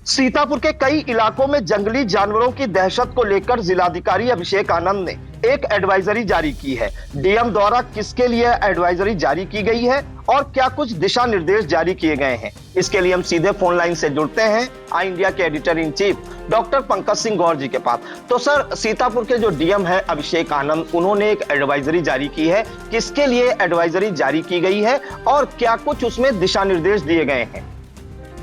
सीतापुर के कई इलाकों में जंगली जानवरों की दहशत को लेकर जिलाधिकारी अभिषेक आनंद ने एक एडवाइजरी जारी की है। डीएम द्वारा किसके लिए एडवाइजरी जारी की गई है और क्या कुछ दिशा निर्देश जारी किए गए हैं, इसके लिए हम सीधे फोन लाइन से जुड़ते हैं आई इंडिया के editor in chief doctor Pankaj Singh Gaur ji के पास। तो सर, सीतापुर के जो डीएम है अभिषेक आनंद, उन्होंने एक एडवाइजरी जारी की है। किसके लिए एडवाइजरी जारी की गई है और क्या कुछ उसमें दिशा निर्देश दिए गए हैं?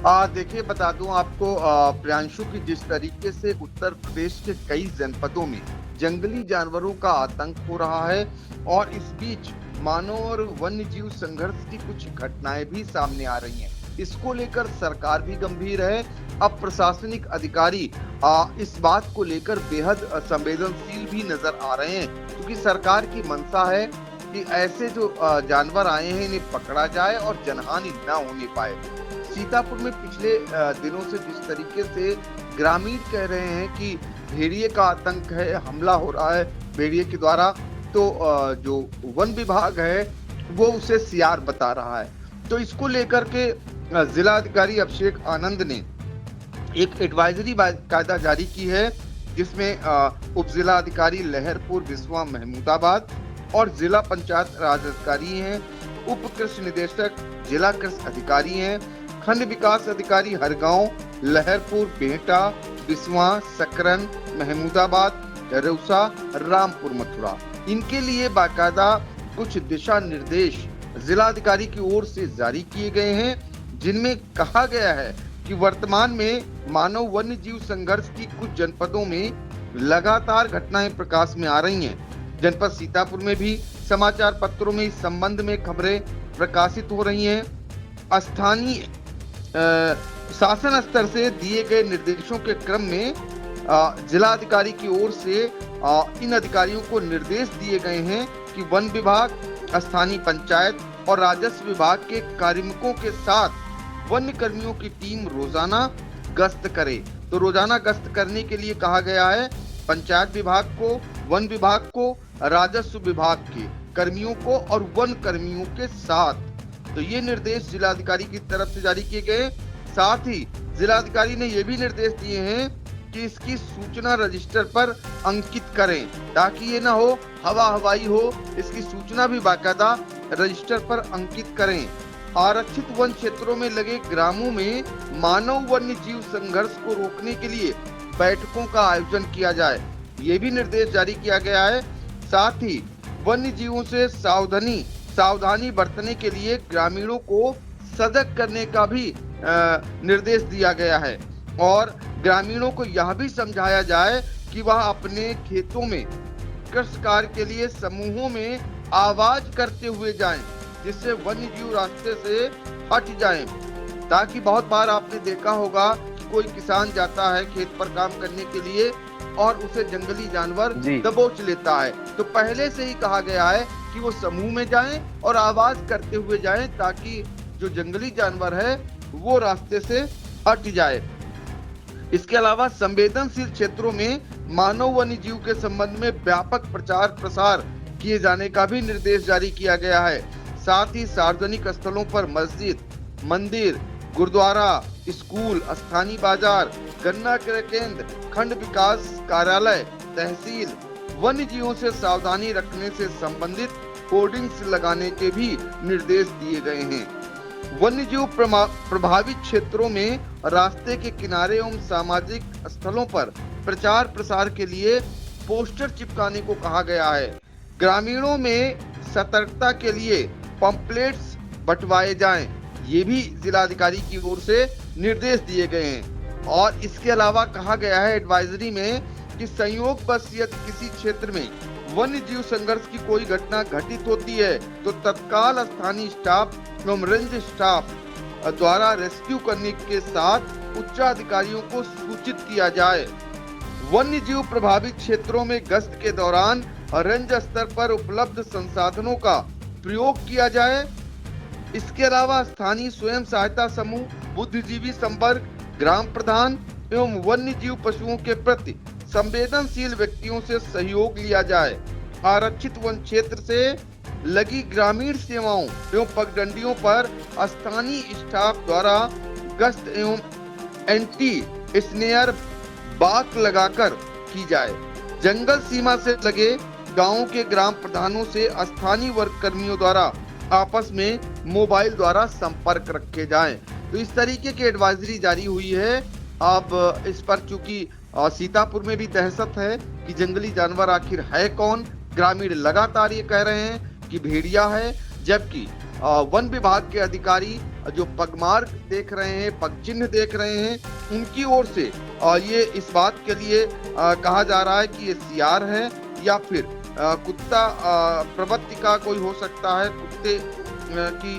देखिए, बता दूं आपको प्रियांशु की जिस तरीके से उत्तर प्रदेश के कई जनपदों में जंगली जानवरों का आतंक हो रहा है और इस बीच मानव और वन्य जीव संघर्ष की कुछ घटनाएं भी सामने आ रही हैं। इसको लेकर सरकार भी गंभीर है। अब प्रशासनिक अधिकारी इस बात को लेकर बेहद संवेदनशील भी नजर आ रहे हैं, क्योंकि सरकार की मंशा है कि ऐसे जो जानवर आए हैं इन्हें पकड़ा जाए और जनहानि न होने पाए। सीतापुर में पिछले दिनों से जिस तरीके से ग्रामीण कह रहे हैं कि भेड़िए का आतंक है, हमला हो रहा है भेड़िए के द्वारा, तो जो वन विभाग है वो उसे सियार बता रहा है। तो इसको लेकर के जिलाधिकारी अभिषेक आनंद ने एक एडवाइजरी कायदा जारी की है, जिसमें उप जिला अधिकारी लहरपुर, बिस्वा, महमूदाबाद और जिला पंचायत राज अधिकारी हैं, उप कृषि निदेशक, जिला कृषि अधिकारी हैं, खंड विकास अधिकारी हरगांव, लहरपुर, बेहटा, बिस्वा, सकरन, महमूदाबाद, दरौसा, रामपुर, मथुरा, इनके लिए बाकायदा कुछ दिशा निर्देश जिलाधिकारी की ओर से जारी किए गए हैं, जिनमें कहा गया है कि वर्तमान में मानव वन्य जीव संघर्ष की कुछ जनपदों में लगातार घटनाएं प्रकाश में आ रही हैं। जनपद सीतापुर में भी समाचार पत्रों में इस संबंध में खबरें प्रकाशित हो रही हैं। स्थानीय शासन स्तर से दिए गए निर्देशों के क्रम में जिलाधिकारी की ओर से इन अधिकारियों को निर्देश दिए गए हैं कि वन विभाग, स्थानीय पंचायत और राजस्व विभाग के कार्मिकों के साथ वन्य कर्मियों की टीम रोजाना गश्त करे। तो रोजाना गश्त करने के लिए कहा गया है पंचायत विभाग को, वन विभाग को, राजस्व विभाग के कर्मियों को और वन कर्मियों के साथ। तो ये निर्देश जिलाधिकारी की तरफ से जारी किए गए। साथ ही जिलाधिकारी ने ये भी निर्देश दिए हैं कि इसकी सूचना रजिस्टर पर अंकित करें, ताकि ये ना हो हवा हवाई हो, इसकी सूचना भी बाकायदा रजिस्टर पर अंकित करें। आरक्षित वन क्षेत्रों में लगे ग्रामों में मानव वन्य जीव संघर्ष को रोकने के लिए बैठकों का आयोजन किया जाए, ये भी निर्देश जारी किया गया है। साथ ही वन्य जीवों से सावधानी बरतने के लिए ग्रामीणों को सजग करने का भी निर्देश दिया गया है और ग्रामीणों को यह भी समझाया जाए कि वह अपने खेतों में कृषि कार्य के लिए समूहों में आवाज करते हुए जाएं, जिससे वन्य जीव रास्ते से हट जाएं। ताकि बहुत बार आपने देखा होगा कि कोई किसान जाता है खेत पर काम करने के लिए और उसे जंगली जानवर दबोच लेता है। तो पहले से ही कहा गया है कि वो समूह में जाएं और आवाज करते हुए जाएं, ताकि जो जंगली जानवर है वो रास्ते से हट जाए। इसके अलावा संवेदनशील क्षेत्रों में मानव वन्य जीव के संबंध में व्यापक प्रचार प्रसार किए जाने का भी निर्देश जारी किया गया है। साथ ही सार्वजनिक स्थलों पर मस्जिद, मंदिर, गुरुद्वारा, स्कूल, स्थानीय बाजार, गन्ना क्रय केंद्र, खंड विकास कार्यालय, तहसील, वन्य जीवों से सावधानी रखने से संबंधित होर्डिंग्स लगाने के भी निर्देश दिए गए हैं। वन्य जीव प्रभावित क्षेत्रों में रास्ते के किनारे एवं सामाजिक स्थलों पर प्रचार प्रसार के लिए पोस्टर चिपकाने को कहा गया है। ग्रामीणों में सतर्कता के लिए पंपलेट्स बंटवाए जाएं, ये भी जिलाधिकारी की ओर से निर्देश दिए गए हैं। और इसके अलावा कहा गया है एडवाइजरी में कि संयोगवश यदि किसी क्षेत्र में वन्य जीव संघर्ष की कोई घटना घटित होती है तो तत्काल स्थानीय स्टाफ एवं रेंज स्टाफ द्वारा रेस्क्यू करने के साथ उच्चाधिकारियों को सूचित किया जाए। वन्य जीव प्रभावित क्षेत्रों में गश्त के दौरान रेंज स्तर पर उपलब्ध संसाधनों का प्रयोग किया जाए। इसके अलावा स्थानीय स्वयं सहायता समूह, बुद्धिजीवी संपर्क, ग्राम प्रधान एवं वन्य जीव पशुओं के प्रति संवेदनशील व्यक्तियों से सहयोग लिया जाए। आरक्षित वन क्षेत्र से लगी ग्रामीण सेवाओं एवं पगडंडियों पर स्थानीय स्टाफ द्वारा गश्त एवं एंटी स्नेयर बाक लगाकर की जाए। जंगल सीमा से लगे गांवों के ग्राम प्रधानों से स्थानीय वर्ग कर्मियों द्वारा आपस में मोबाइल द्वारा संपर्क रखे जाएं। तो इस तरीके की एडवाइजरी जारी हुई है। अब इस पर चूंकि सीतापुर में भी दहशत है कि जंगली जानवर आखिर है कौन। ग्रामीण लगातार ये कह रहे हैं कि भेड़िया है, जबकि वन विभाग के अधिकारी जो पगमार्क देख रहे हैं, पग चिन्ह देख रहे हैं, उनकी ओर से ये इस बात के लिए कहा जा रहा है कि ये सियार है या फिर कुत्ता प्रवृत्ति का कोई हो सकता है, कुत्ते की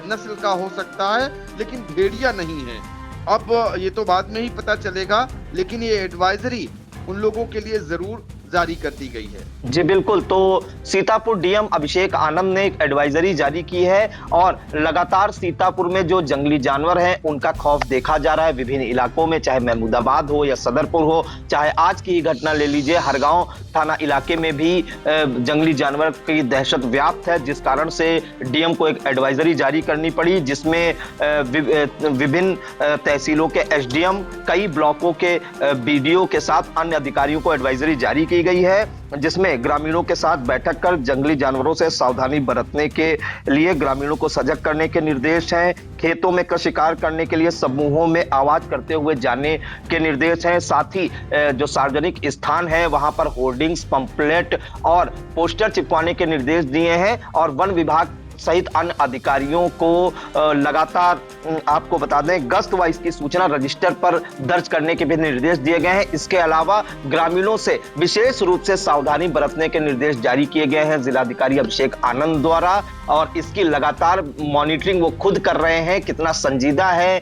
नस्ल का हो सकता है, लेकिन भेड़िया नहीं है। अब ये तो बाद में ही पता चलेगा, लेकिन ये एडवाइजरी उन लोगों के लिए जरूर जारी कर दी गई है। जी बिल्कुल, तो सीतापुर डीएम अभिषेक आनंद ने एक एडवाइजरी जारी की है और लगातार सीतापुर में जो जंगली जानवर हैं उनका खौफ देखा जा रहा है विभिन्न इलाकों में, चाहे महमूदाबाद हो या सदरपुर हो, चाहे आज की ही घटना ले लीजिए, हरगांव थाना इलाके में भी जंगली जानवर की दहशत व्याप्त है, जिस कारण से डीएम को एक एडवाइजरी जारी करनी पड़ी, जिसमें विभिन्न तहसीलों के एसडीएम, कई ब्लॉकों के बीडीओ के साथ अन्य अधिकारियों को एडवाइजरी जारी की गई है, जिसमें ग्रामीणों के साथ बैठक कर जंगली जानवरों से सावधानी बरतने के लिए ग्रामीणों को सजग करने के निर्देश हैं। खेतों में शिकार करने के लिए समूहों में आवाज करते हुए जाने के निर्देश हैं। साथ ही जो सार्वजनिक स्थान है वहां पर होर्डिंग्स, पंपलेट और पोस्टर चिपवाने के निर्देश दिए हैं और वन विभाग सहित अन्य अधिकारियों को लगातार आपको बता दें गश्त व इसकी सूचना रजिस्टर पर दर्ज करने के भी निर्देश दिए गए हैं। इसके अलावा ग्रामीणों से विशेष रूप से सावधानी बरतने के निर्देश जारी किए गए हैं जिलाधिकारी अभिषेक आनंद द्वारा और इसकी लगातार मॉनिटरिंग वो खुद कर रहे हैं। कितना संजीदा है,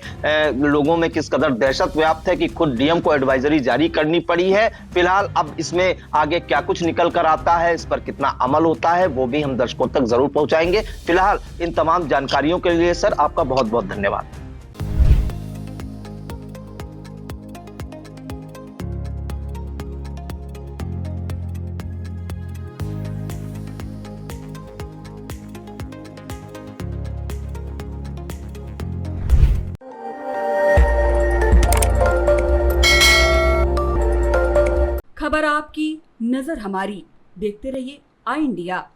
लोगों में किस कदर दहशत व्याप्त है कि खुद डीएम को एडवाइजरी जारी करनी पड़ी है। फिलहाल अब इसमें आगे क्या कुछ निकल कर आता है, इस पर कितना अमल होता है, वो भी हम दर्शकों तक जरूर पहुंचाएंगे। फिलहाल इन तमाम जानकारियों के लिए सर आपका बहुत बहुत धन्यवाद। खबर आपकी, नजर हमारी। देखते रहिए आई इंडिया।